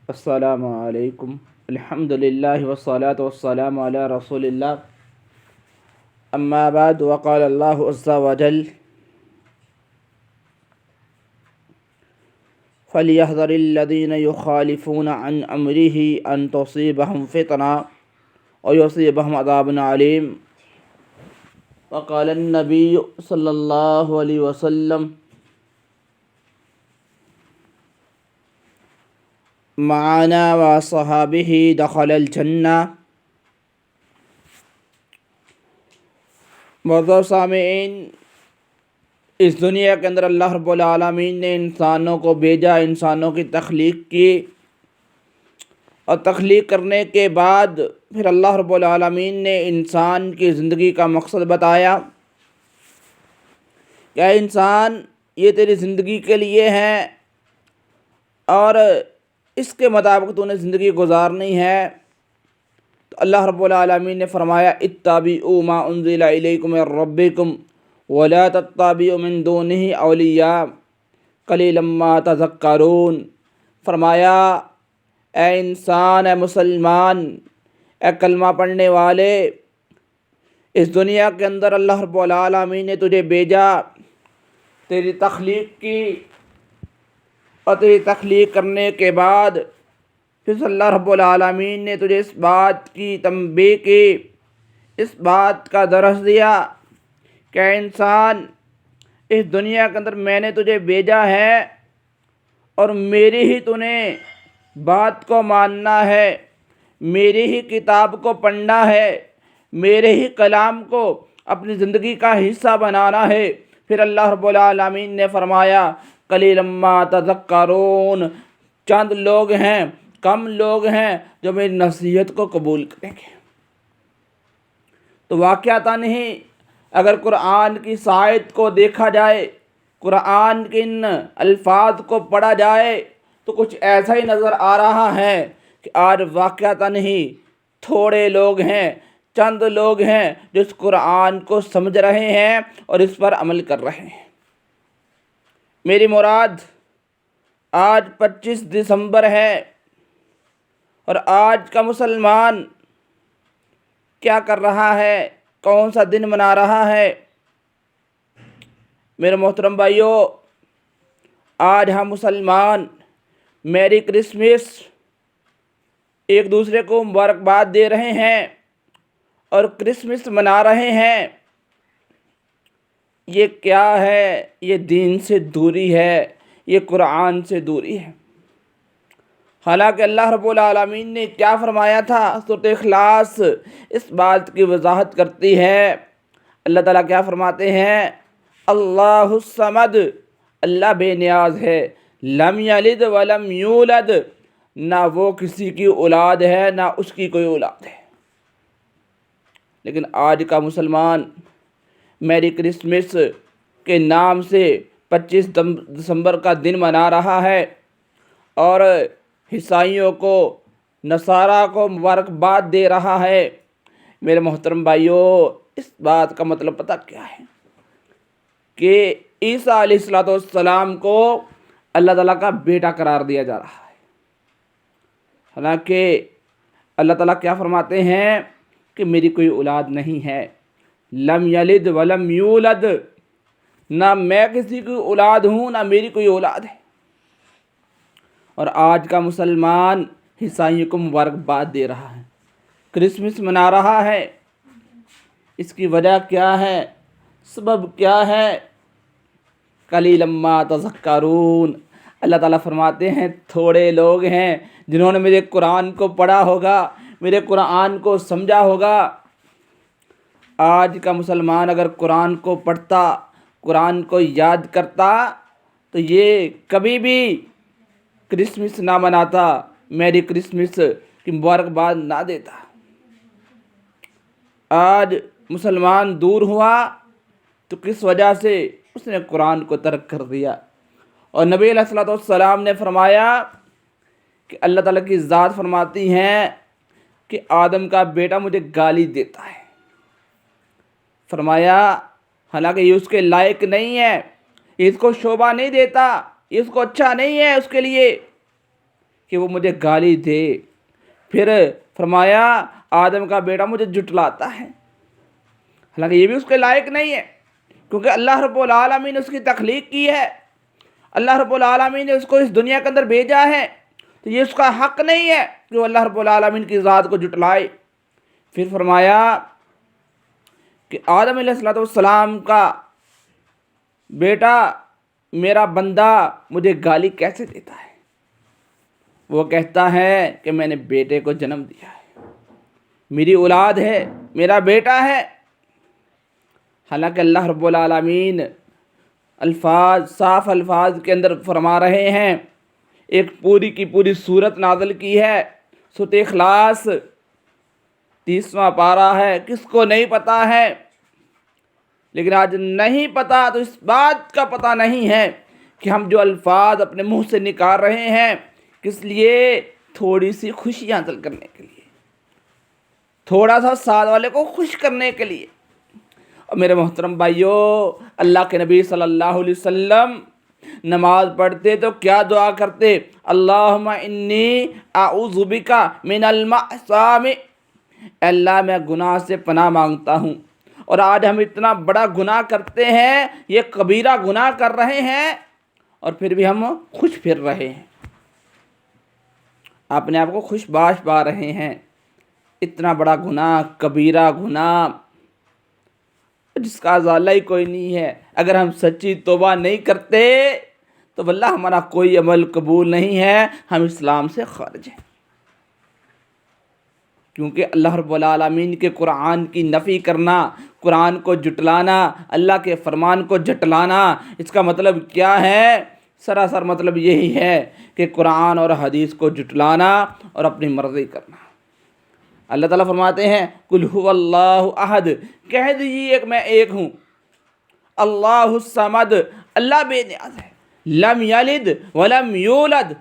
السلام علیکم. الحمد للہ والصلاة والسلام علی رسول اللہ. اما بعد وقال اللہ عز وجل فَلْيَحْذَرِ الَّذِينَ يُخَالِفُونَ عَنْ أَمْرِهِ أَنْ تُصِيبَهُمْ فِتْنَةٌ وَيُصِيبَهُمْ عَذَابٌ عَلِيمٌ. وقال النبی صلی اللہ علیہ وسلم معنا وصحابہ دخل الجنہ. معزز سامعین، اس دنیا کے اندر اللہ رب العالمین نے انسانوں کو بھیجا، انسانوں کی تخلیق کی، اور تخلیق کرنے کے بعد پھر اللہ رب العالمین نے انسان کی زندگی کا مقصد بتایا. کیا انسان یہ تیری زندگی کے لیے ہے اور اس کے مطابق تو نے زندگی گزارنی ہے؟ تو اللہ رب العالمین نے فرمایا اتبعوا ما انزل الیکم من ربکم ولا تتبعوا من دونہ اولیاء قلیلا ما تذکرون. فرمایا اے انسان، اے مسلمان، اے کلمہ پڑھنے والے، اس دنیا کے اندر اللہ رب العالمین نے تجھے بھیجا، تیری تخلیق کی، اور تیری تخلیق کرنے کے بعد پھر اللہ رب العالمین نے تجھے اس بات کی تنبیہ کی، اس بات کا درس دیا کہ انسان، اس دنیا کے اندر میں نے تجھے بھیجا ہے اور میری ہی تو نے بات کو ماننا ہے، میری ہی کتاب کو پڑھنا ہے، میرے ہی کلام کو اپنی زندگی کا حصہ بنانا ہے. پھر اللہ رب العالمین نے فرمایا قلیلا ما تذکرون، چند لوگ ہیں، کم لوگ ہیں جو میری نصیحت کو قبول کریں گے. تو واقعتاً ہی اگر قرآن کی آیت کو دیکھا جائے، قرآن کے ان الفاظ کو پڑھا جائے تو کچھ ایسا ہی نظر آ رہا ہے کہ آج واقعتاً ہی تھوڑے لوگ ہیں، چند لوگ ہیں جو اس قرآن کو سمجھ رہے ہیں اور اس پر عمل کر رہے ہیں. میری مراد آج 25 دسمبر ہے، اور آج کا مسلمان کیا کر رہا ہے، کون سا دن منا رہا ہے؟ میرے محترم بھائیوں، آج ہم مسلمان میری کرسمس ایک دوسرے کو مبارکباد دے رہے ہیں اور کرسمس منا رہے ہیں. یہ کیا ہے؟ یہ دین سے دوری ہے، یہ قرآن سے دوری ہے. حالانکہ اللہ رب العالمین نے کیا فرمایا تھا؟ سورۃ اخلاص اس بات کی وضاحت کرتی ہے. اللہ تعالیٰ کیا فرماتے ہیں؟ اللہ الصمد، اللہ بے نیاز ہے، لم یلد ولم یولد، نہ وہ کسی کی اولاد ہے نہ اس کی کوئی اولاد ہے. لیکن آج کا مسلمان میری کرسمس کے نام سے 25 دسمبر کا دن منا رہا ہے اور عیسائیوں کو، نصارہ کو مبارکباد دے رہا ہے. میرے محترم بھائیوں، اس بات کا مطلب پتہ کیا ہے؟ کہ عیسیٰ علیہ السلام کو اللہ تعالیٰ کا بیٹا قرار دیا جا رہا ہے. حالانکہ اللہ تعالیٰ کیا فرماتے ہیں کہ میری کوئی اولاد نہیں ہے، لم یلد ولم یولد، نہ میں کسی کی اولاد ہوں نہ میری کوئی اولاد ہے. اور آج کا مسلمان عیسائیوں کو مبارکباد دے رہا ہے، کرسمس منا رہا ہے. اس کی وجہ کیا ہے؟ سبب کیا ہے؟ قلیلا ما تذکرون. اللہ تعالیٰ فرماتے ہیں تھوڑے لوگ ہیں جنہوں نے میرے قرآن کو پڑھا ہوگا، میرے قرآن کو سمجھا ہوگا. آج کا مسلمان اگر قرآن کو پڑھتا، قرآن کو یاد کرتا، تو یہ کبھی بھی کرسمس نہ مناتا، میری کرسمس کی مبارکباد نہ دیتا. آج مسلمان دور ہوا تو کس وجہ سے؟ اس نے قرآن کو ترک کر دیا. اور نبی علیہ السلام نے فرمایا کہ اللہ تعالیٰ کی ذات فرماتی ہیں کہ آدم کا بیٹا مجھے گالی دیتا ہے. فرمایا حالانکہ یہ اس کے لائق نہیں ہے، یہ اس کو شوبھا نہیں دیتا، یہ اس کو اچھا نہیں ہے اس کے لیے کہ وہ مجھے گالی دے. پھر فرمایا آدم کا بیٹا مجھے جھٹلاتا ہے، حالانکہ یہ بھی اس کے لائق نہیں ہے، کیونکہ اللہ رب العالمین نے اس کی تخلیق کی ہے، اللہ رب العالمین نے اس کو اس دنیا کے اندر بھیجا ہے، تو یہ اس کا حق نہیں ہے کہ وہ اللہ رب العالمین کی ذات کو جھٹلائے. پھر فرمایا کہ آدم علیہ السلام کا بیٹا میرا بندہ مجھے گالی کیسے دیتا ہے؟ وہ کہتا ہے کہ میں نے بیٹے کو جنم دیا ہے، میری اولاد ہے، میرا بیٹا ہے. حالانکہ اللہ رب العالمین صاف الفاظ کے اندر فرما رہے ہیں، ایک پوری کی پوری سورت نازل کی ہے، سورۃ اخلاص 30واں پارہ ہے. کس کو نہیں پتہ ہے؟ لیکن آج نہیں پتہ تو اس بات کا پتہ نہیں ہے کہ ہم جو الفاظ اپنے منہ سے نکال رہے ہیں کس لیے؟ تھوڑی سی خوشی حاصل کرنے کے لیے، تھوڑا سا ساتھ والے کو خوش کرنے کے لیے. اور میرے محترم بھائیو، اللہ کے نبی صلی اللہ علیہ وسلم نماز پڑھتے تو کیا دعا کرتے؟ اللہم انی اعوذ بک من المعصام، اللہ میں گناہ سے پناہ مانگتا ہوں. اور آج ہم اتنا بڑا گناہ کرتے ہیں، یہ کبیرہ گناہ کر رہے ہیں، اور پھر بھی ہم خوش پھر رہے ہیں، اپنے آپ کو خوش باش پا رہے ہیں. اتنا بڑا گناہ، کبیرہ گناہ جس کا ازالہ ہی کوئی نہیں ہے. اگر ہم سچی توبہ نہیں کرتے تو واللہ ہمارا کوئی عمل قبول نہیں ہے، ہم اسلام سے خارج ہیں. کیونکہ اللہ رب العالمین کے قرآن کی نفی کرنا، قرآن کو جھٹلانا، اللہ کے فرمان کو جھٹلانا، اس کا مطلب کیا ہے؟ سراسر مطلب یہی ہے کہ قرآن اور حدیث کو جھٹلانا اور اپنی مرضی کرنا. اللہ تعالیٰ فرماتے ہیں قل هو اللہ احد، کہہ دیجیے کہ میں ایک ہوں. اللہ الصمد، اللہ بے نیاز ہے. لم یلد ولم یولد،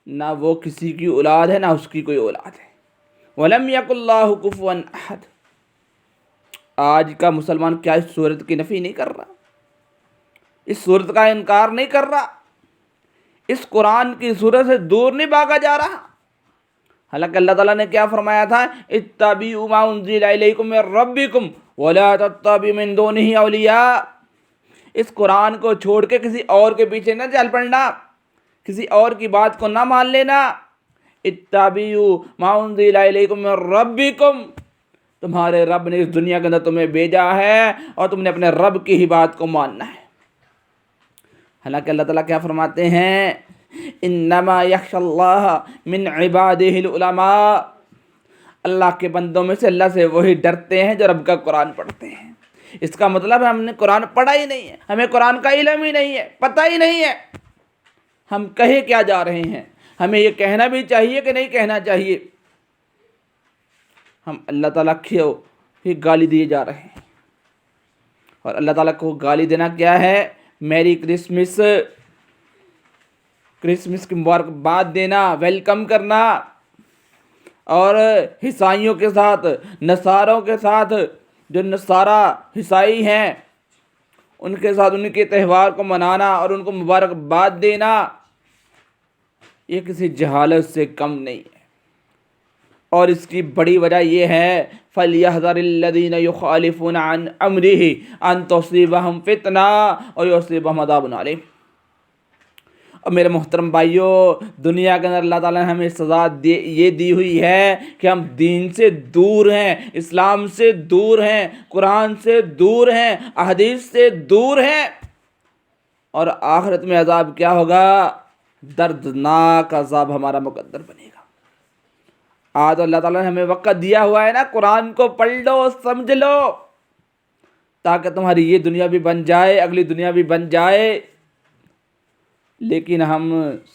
نہ وہ کسی کی اولاد ہے نہ اس کی کوئی اولاد ہے. ولم یکن اللہ کفوا احد. آج کا مسلمان کیا اس صورت کی نفی نہیں کر رہا؟ اس صورت کا انکار نہیں کر رہا؟ اس قرآن کی صورت سے دور نہیں بھاگا جا رہا؟ حالانکہ اللہ تعالیٰ نے کیا فرمایا تھا؟ اتبعوا ما انزل الیکم من ربکم ولا تتبعوا من دونہ اولیاء. اس قرآن کو چھوڑ کے کسی اور کے پیچھے نہ چل پڑنا، کسی اور کی بات کو نہ مان لینا. اتبعوا ما انزل الیکم من ربکم، تمہارے رب نے اس دنیا کے اندر تمہیں بھیجا ہے اور تم نے اپنے رب کی ہی بات کو ماننا ہے. حالانکہ اللہ تعالیٰ کیا فرماتے ہیں؟ انما یخشی اللہ من عبادہ العلماء، اللہ کے بندوں میں سے اللہ سے وہی ڈرتے ہیں جو رب کا قرآن پڑھتے ہیں. اس کا مطلب ہے ہم نے قرآن پڑھا ہی نہیں ہے، ہمیں قرآن کا علم ہی نہیں ہے، پتہ ہی نہیں ہے ہم کہے کیا جا رہے ہیں، ہمیں یہ کہنا بھی چاہیے کہ نہیں کہنا چاہیے. ہم اللہ تعالیٰ کو ہی گالی دیے جا رہے ہیں. اور اللہ تعالیٰ کو گالی دینا کیا ہے؟ میری کرسمس کی مبارکباد دینا، ویلکم کرنا، اور عیسائیوں کے ساتھ، نصاروں کے ساتھ، جو نصارہ عیسائی ہیں ان کے ساتھ ان کے تہوار کو منانا اور ان کو مبارکباد دینا، یہ کسی جہالت سے کم نہیں ہے. اور اس کی بڑی وجہ یہ ہے فَلْيَحْذَرِ الَّذِينَ يُخَالِفُونَ عَنْ أَمْرِهِ أَنْ تُصِيبَهُمْ فِتْنَةٌ أَوْ يُصِيبَهُمْ عَذَابٌ أَلِيمٌ. اور میرے محترم بھائیوں، دنیا کے اندر اللہ تعالیٰ نے ہمیں سزا یہ دی ہوئی ہے کہ ہم دین سے دور ہیں، اسلام سے دور ہیں، قرآن سے دور ہیں، احادیث سے دور ہیں. اور آخرت میں عذاب کیا ہوگا؟ دردناک عذاب ہمارا مقدر بنے گا. آج اللہ تعالیٰ نے ہمیں وقت دیا ہوا ہے نا، قرآن کو پڑھ لو، سمجھ لو، تاکہ تمہاری یہ دنیا بھی بن جائے، اگلی دنیا بھی بن جائے. لیکن ہم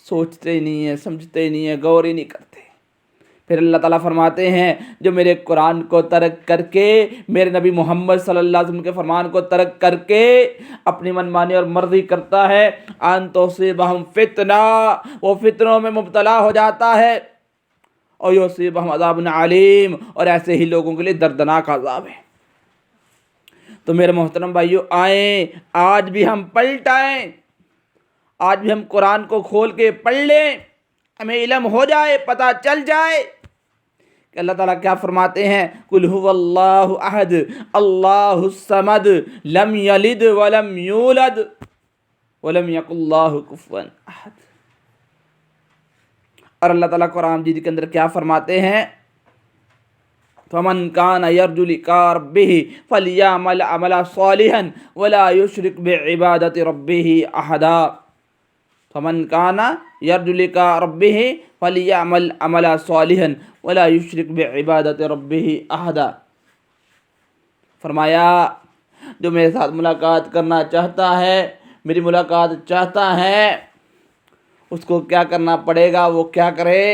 سوچتے ہی نہیں ہیں، سمجھتے ہی نہیں ہیں، غور ہی نہیں کرتے. پھر اللہ تعالیٰ فرماتے ہیں جو میرے قرآن کو ترک کر کے، میرے نبی محمد صلی اللہ علیہ وسلم کے فرمان کو ترک کر کے اپنی منمانی اور مرضی کرتا ہے، ان تصیبہم فتنہ، وہ فتنوں میں مبتلا ہو جاتا ہے، اور یصیبہم عذاب علیم، اور ایسے ہی لوگوں کے لیے دردناک عذاب ہے. تو میرے محترم بھائیو، آئیں آج بھی ہم پلٹ آئیں، آج بھی ہم قرآن کو کھول کے پڑھ لیں. ہمیں علم ہو جائے، پتہ چل جائے کہ اللہ تعالیٰ کیا فرماتے ہیں، قل هو اللہ احد اللہ الصمد لم یلد ولم یولد ولم یکن لہ کفوا احد۔ اور اللہ تعالیٰ قرآن مجید کے اندر کیا فرماتے ہیں، فمن کان یرجو لقاء ربہ فلیعمل عملا صالحا ولا یشرک بعبادۃ ربہ احدا۔ فمن کان یرجو لقاء ربہ فلیعمل عملا صالحا ولا یشرک بعبادۃ ربہ احدا۔ فرمایا جو میرے ساتھ ملاقات کرنا چاہتا ہے، میری ملاقات چاہتا ہے، اس کو کیا کرنا پڑے گا، وہ کیا کرے،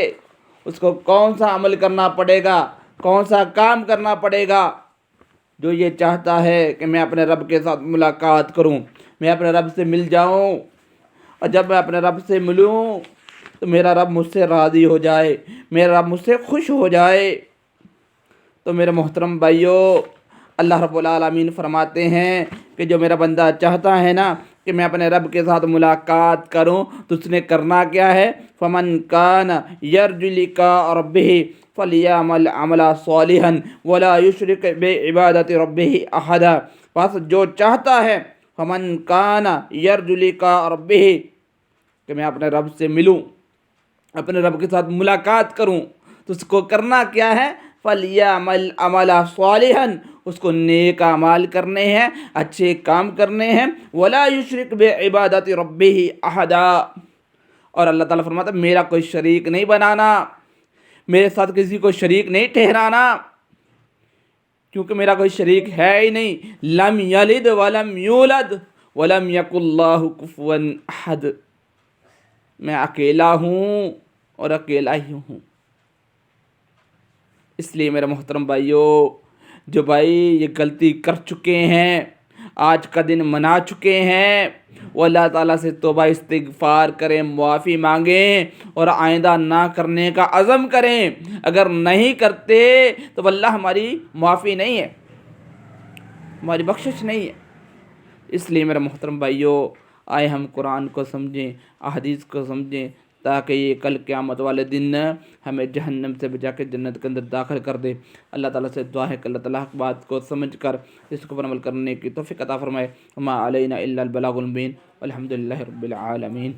اس کو کون سا عمل کرنا پڑے گا، کون سا کام کرنا پڑے گا۔ جو یہ چاہتا ہے کہ میں اپنے رب کے ساتھ ملاقات کروں، میں اپنے رب سے مل جاؤں، اور جب میں اپنے رب سے ملوں تو میرا رب مجھ سے راضی ہو جائے، میرا رب مجھ سے خوش ہو جائے۔ تو میرے محترم بھائیو، اللہ رب العالمین فرماتے ہیں کہ جو میرا بندہ چاہتا ہے نا کہ میں اپنے رب کے ساتھ ملاقات کروں تو اس نے کرنا کیا ہے، فمن کان یرجو لقاء ربہ فلیعمل عملا صالحا ولا یشرک بعبادۃ ربہ احدا۔ بس جو چاہتا ہے، فمن کان یرجو لقاء ربہ، کہ میں اپنے رب سے ملوں، اپنے رب کے ساتھ ملاقات کروں، تو اس کو کرنا کیا ہے، فلیعمل عملا صالحا، اس کو نیک اعمال کرنے ہیں، اچھے کام کرنے ہیں، ولا یشرک بعبادۃ ربہ احدا۔ اور اللہ تعالیٰ فرماتا ہے میرا کوئی شریک نہیں بنانا، میرے ساتھ کسی کو شریک نہیں ٹھہرانا، کیونکہ میرا کوئی شریک ہے ہی نہیں۔ لم یلد ولم یولد ولم یکن لہ کفوا احد، میں اکیلا ہوں اور اکیلا ہی ہوں۔ اس لیے میرے محترم بھائیو، جو بھائی یہ غلطی کر چکے ہیں، آج کا دن منا چکے ہیں، وہ اللہ تعالیٰ سے توبہ استغفار کریں، معافی مانگیں اور آئندہ نہ کرنے کا عزم کریں۔ اگر نہیں کرتے تو واللہ ہماری معافی نہیں ہے، ہماری بخشش نہیں ہے۔ اس لیے میرے محترم بھائیو، آئے ہم قرآن کو سمجھیں، احادیث کو سمجھیں، تاکہ یہ کل قیامت والے دن ہمیں جہنم سے بچا کے جنت کے اندر داخل کر دے۔ اللہ تعالیٰ سے دعا ہے کہ اللہ تعالیٰ بات کو سمجھ کر اس کو پر عمل کرنے کی توفیق عطا فرمائے۔ وما علینا الا البلاغ المبین، والحمد للہ رب العالمین۔